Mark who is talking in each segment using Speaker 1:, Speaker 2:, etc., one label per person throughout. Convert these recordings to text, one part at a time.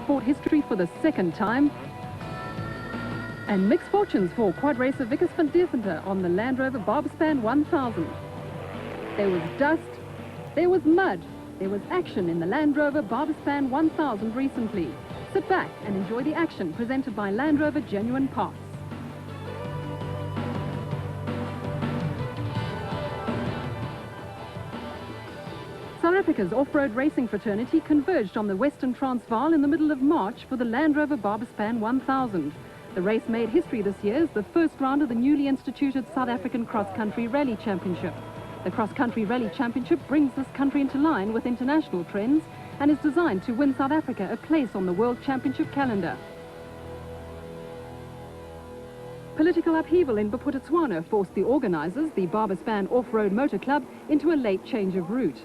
Speaker 1: sport history for the second time. And mixed fortunes for quad racer Vickers van Deventer on the Land Rover Baberspan 1000. There was dust, there was mud, there was action in the Land Rover Baberspan 1000 recently. Sit back and enjoy the action presented by Land Rover Genuine Parts. South Africa's off-road racing fraternity converged on the Western Transvaal in the middle of March for the Land Rover Baberspan 1000. The race made history this year as the first round of the newly instituted South African Cross Country Rally Championship. The Cross Country Rally Championship brings this country into line with international trends and is designed to win South Africa a place on the World Championship calendar. Political upheaval in Bophuthatswana forced the organisers, the Baberspan Off-Road Motor Club, into a late change of route.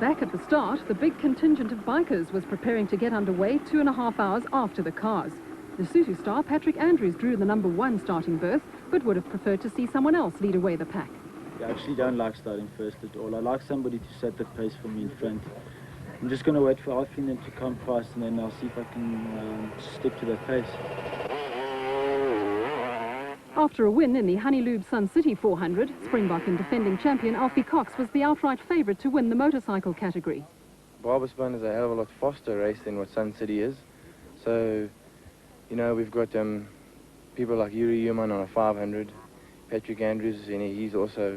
Speaker 1: Back at the start, the big contingent of bikers was preparing to get underway 2.5 hours after the cars. Lesotho star Patrick Andrews drew the number 1 starting berth, but would have preferred to see someone else lead away the pack.
Speaker 2: I actually don't like starting first at all. I like somebody to set the pace for me in front. I'm just going to wait for Alfinen to come past, and then I'll see if I can stick to that pace.
Speaker 1: After a win in the Honeylube Sun City 400, Springbok and defending champion Alfie Cox was the outright favourite to win the motorcycle category.
Speaker 3: Baberspan is a hell of a lot faster race than what Sun City is. So, you know, we've got people like Yuri Human on a 500, Patrick Andrews, and he's also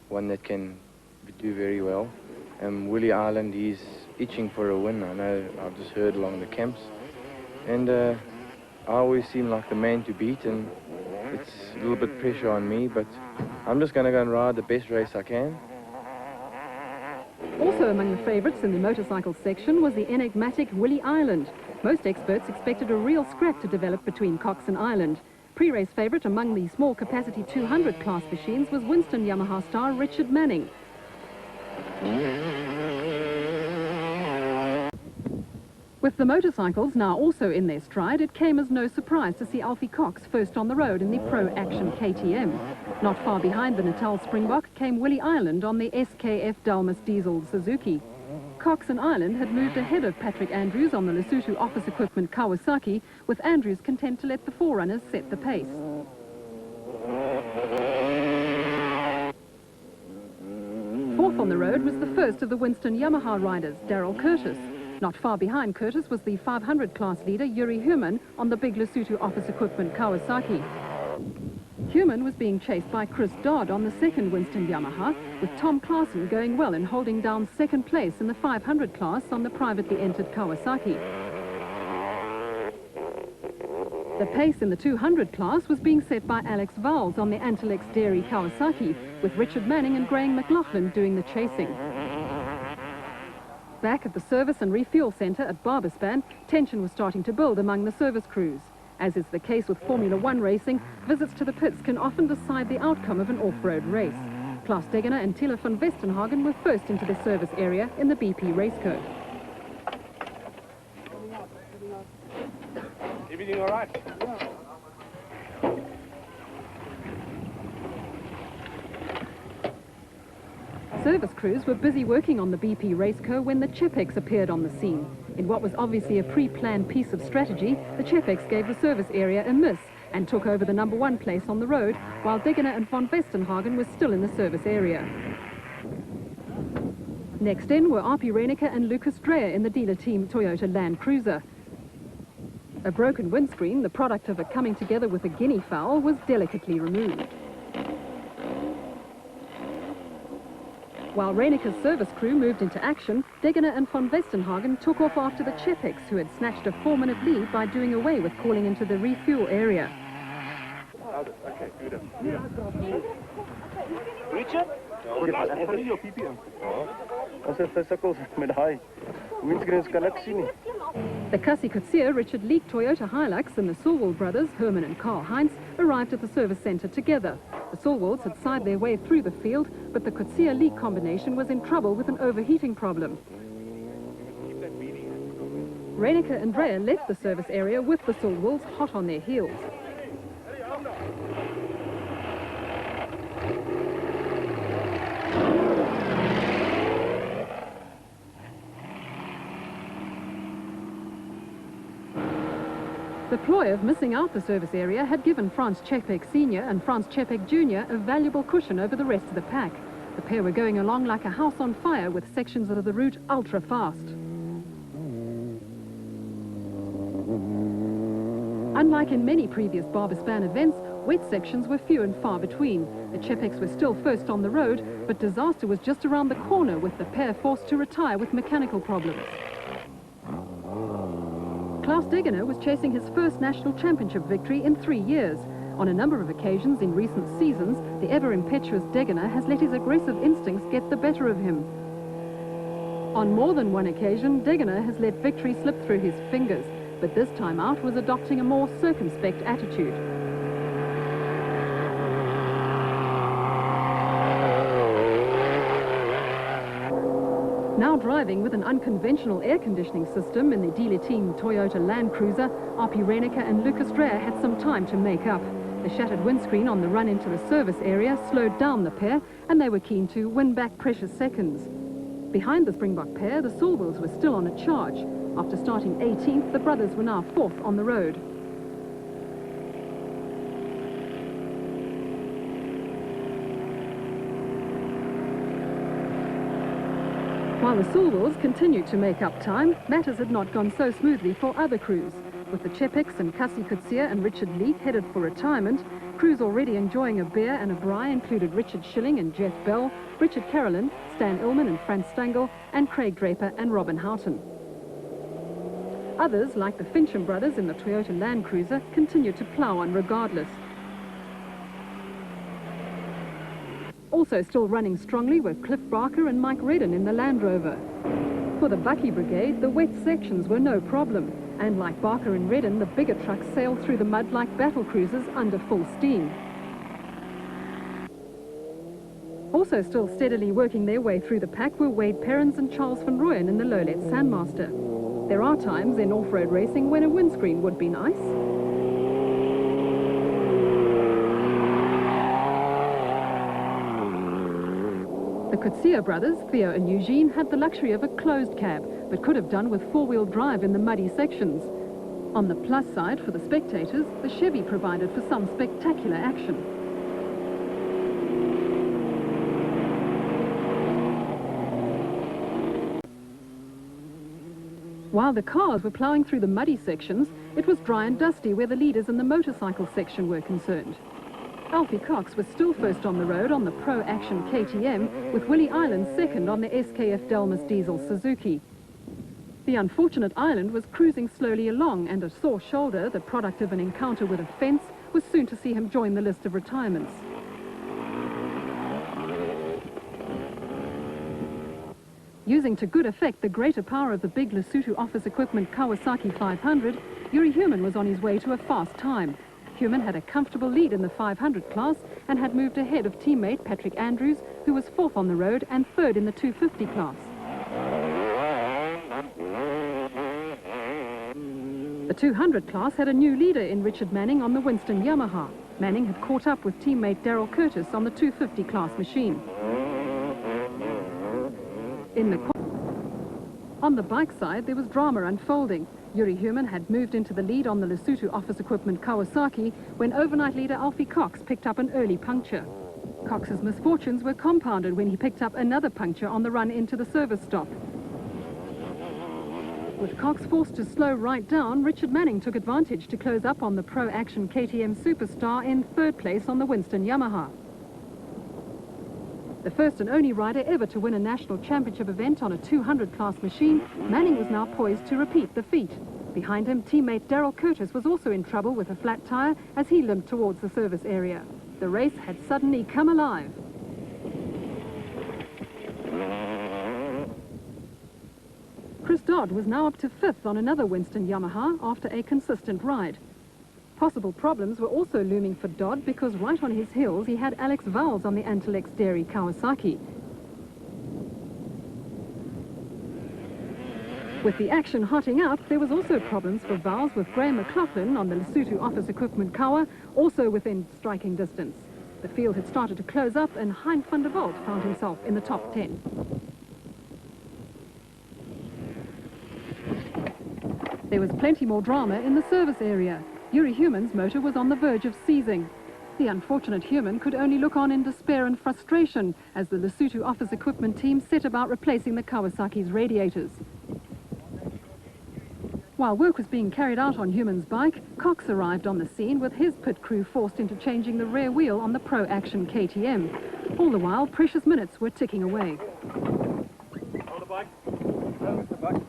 Speaker 3: one that can do very well. Willie Ireland, he's itching for a win. I know, I've just heard along the camps. And I always seem like the man to beat, and it's a little bit pressure on me, but I'm just going to go and ride the best race I can.
Speaker 1: Also among the favourites in the motorcycle section was the enigmatic Willie Ireland. Most experts expected a real scrap to develop between Cox and Ireland. Pre-race favourite among the small capacity 200 class machines was Winston Yamaha star Richard Manning. With the motorcycles now also in their stride, it came as no surprise to see Alfie Cox first on the road in the Pro Action KTM. Not far behind the Natal Springbok came Willie Ireland on the SKF Dalmas diesel Suzuki. Cox and Ireland had moved ahead of Patrick Andrews on the Lesotho office equipment Kawasaki, with Andrews content to let the forerunners set the pace. Fourth on the road was the first of the Winston Yamaha riders, Daryl Curtis. Not far behind Curtis was the 500 class leader Yuri Human on the big Lesotho office equipment Kawasaki. Human was being chased by Chris Dodd on the second Winston Yamaha, with Tom Claassen going well and holding down second place in the 500 class on the privately entered Kawasaki. The pace in the 200 class was being set by Alex Vowles on the Antilex Dairy Kawasaki, with Richard Manning and Graham McLaughlin doing the chasing. Back at the service and refuel centre at Baberspan, tension was starting to build among the service crews. As is the case with Formula 1 racing, visits to the pits can often decide the outcome of an off-road race. Klaus Degener and Tila van Westenhagen were first into the service area in the BP raceco.
Speaker 4: Everything all right?
Speaker 1: Service crews were busy working on the BP raceco when the Chepex appeared on the scene. In what was obviously a pre-planned piece of strategy, the Chepex gave the service area a miss and took over the number 1 place on the road, while Degener and von Westenhagen were still in the service area. Next in were Arpi Reneke and Lucas Dreyer in the dealer team Toyota Land Cruiser. A broken windscreen, the product of a coming together with a guinea fowl, was delicately removed. While Reneke's service crew moved into action, Degener and von Westenhagen took off after the Chepex, who had snatched a 4-minute lead by doing away with calling into the refuel area.
Speaker 4: Okay, good. Richard?
Speaker 1: The Cassie Coetzee, Richard Leek Toyota Hilux and the Sulwald brothers, Herman and Karl Heinz, arrived at the service centre together. The Sulwalds had sighed their way through the field, but the Coetzee-Leek combination was in trouble with an overheating problem. Reneke and Dreyer left the service area with the Sulwalds hot on their heels. The ploy of missing out the service area had given Franz Čepek Sr. and Franz Čepek Jr. a valuable cushion over the rest of the pack. The pair were going along like a house on fire with sections of the route ultra fast. Unlike in many previous Baberspan events, wet sections were few and far between. The Čepeks were still first on the road, but disaster was just around the corner with the pair forced to retire with mechanical problems. Klaus Degener was chasing his first national championship victory in 3 years. On a number of occasions in recent seasons, the ever-impetuous Degener has let his aggressive instincts get the better of him. On more than one occasion, Degener has let victory slip through his fingers, but this time out was adopting a more circumspect attitude. Now driving with an unconventional air conditioning system in the Dealer-team Toyota Land Cruiser, Arpi Reneke and Lucas Dreyer had some time to make up. The shattered windscreen on the run into the service area slowed down the pair, and they were keen to win back precious seconds. Behind the Springbok pair, the Saulwills were still on a charge. After starting 18th, the brothers were now 4th on the road. While the Saulwills continued to make up time, matters had not gone so smoothly for other crews. With the Čepeks and Cassie Coetzee and Richard Leek headed for retirement, crews already enjoying a beer and a braai included Richard Schilling and Jeff Bell, Richard Carolyn, Stan Illman and Frans Stangl, and Craig Draper and Robin Houghton. Others, like the Fincham brothers in the Toyota Land Cruiser, continued to plough on regardless. Also still running strongly were Cliff Barker and Mike Redden in the Land Rover. For the Bucky Brigade, the wet sections were no problem, and like Barker and Redden, the bigger trucks sailed through the mud like battle cruisers under full steam. Also still steadily working their way through the pack were Wade Perrins and Charles van Rooyen in the Lowlet Sandmaster. There are times in off-road racing when a windscreen would be nice. The Coetzee brothers, Theo and Eugene, had the luxury of a closed cab, but could have done with four-wheel drive in the muddy sections. On the plus side for the spectators, the Chevy provided for some spectacular action. While the cars were ploughing through the muddy sections, it was dry and dusty where the leaders in the motorcycle section were concerned. Alfie Cox was still first on the road on the Pro Action KTM, with Willie Island second on the SKF Delmas Diesel Suzuki. The unfortunate Island was cruising slowly along, and a sore shoulder, the product of an encounter with a fence, was soon to see him join the list of retirements. Using to good effect the greater power of the big Lesotho office equipment Kawasaki 500, Yuri Human was on his way to a fast time. Human had a comfortable lead in the 500 class and had moved ahead of teammate Patrick Andrews, who was fourth on the road and third in the 250 class. The 200 class had a new leader in Richard Manning on the Winston Yamaha. Manning had caught up with teammate Daryl Curtis on the 250 class machine. On the bike side, there was drama unfolding. Yuri Human had moved into the lead on the Lesotho office equipment Kawasaki when overnight leader Alfie Cox picked up an early puncture. Cox's misfortunes were compounded when he picked up another puncture on the run into the service stop. With Cox forced to slow right down, Richard Manning took advantage to close up on the Pro Action KTM Superstar in third place on the Winston Yamaha. The first and only rider ever to win a national championship event on a 200 class machine, Manning was now poised to repeat the feat. Behind him, teammate Daryl Curtis was also in trouble with a flat tyre as he limped towards the service area. The race had suddenly come alive. Chris Dodd was now up to fifth on another Winston Yamaha after a consistent ride. Possible problems were also looming for Dodd because right on his heels he had Alex Vowles on the Antelex Dairy Kawasaki. With the action hotting up, there was also problems for Vowles with Graham McLaughlin on the Lesotho office equipment Kawa, also within striking distance. The field had started to close up and Hein van der Walt found himself in the top 10. There was plenty more drama in the service area. Yuri Human's motor was on the verge of seizing. The unfortunate Human could only look on in despair and frustration as the Lesotho office equipment team set about replacing the Kawasaki's radiators. While work was being carried out on Human's bike, Cox arrived on the scene with his pit crew forced into changing the rear wheel on the Pro Action KTM. All the while, precious minutes were ticking away.
Speaker 4: Hold the bike. Hold the bike.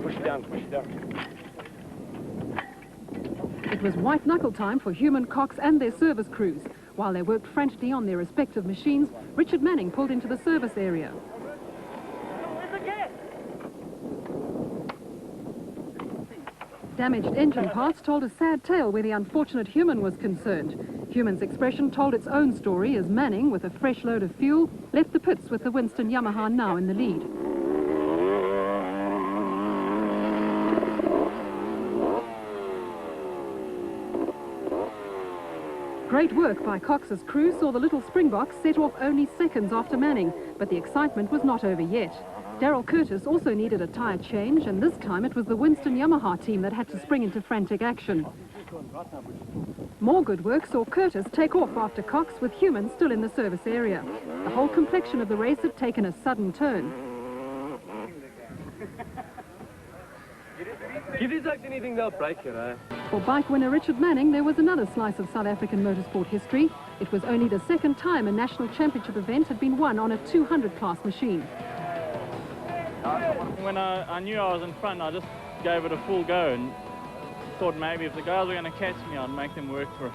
Speaker 4: Push it down, push it down.
Speaker 1: It was white-knuckle time for Human, Cox and their service crews. While they worked frantically on their respective machines, Richard Manning pulled into the service area. Damaged engine parts told a sad tale where the unfortunate Human was concerned. Human's expression told its own story as Manning, with a fresh load of fuel, left the pits with the Winston Yamaha now in the lead. Great work by Cox's crew saw the little Springboks set off only seconds after Manning, but the excitement was not over yet. Daryl Curtis also needed a tyre change, and this time it was the Winston Yamaha team that had to spring into frantic action. More good work saw Curtis take off after Cox, with Human still in the service area. The whole complexion of the race had taken a sudden turn.
Speaker 5: Give these like anything, they'll break it, eh?
Speaker 1: For bike winner Richard Manning, there was another slice of South African motorsport history. It was only the second time a national championship event had been won on a 200-class machine.
Speaker 6: When I knew I was in front, I just gave it a full go and thought maybe if the guys were going to catch me, I'd make them work for it.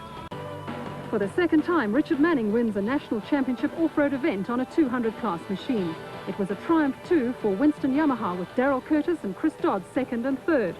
Speaker 1: For the second time, Richard Manning wins a national championship off-road event on a 200-class machine. It was a triumph too for Winston Yamaha, with Daryl Curtis and Chris Dodds second and third.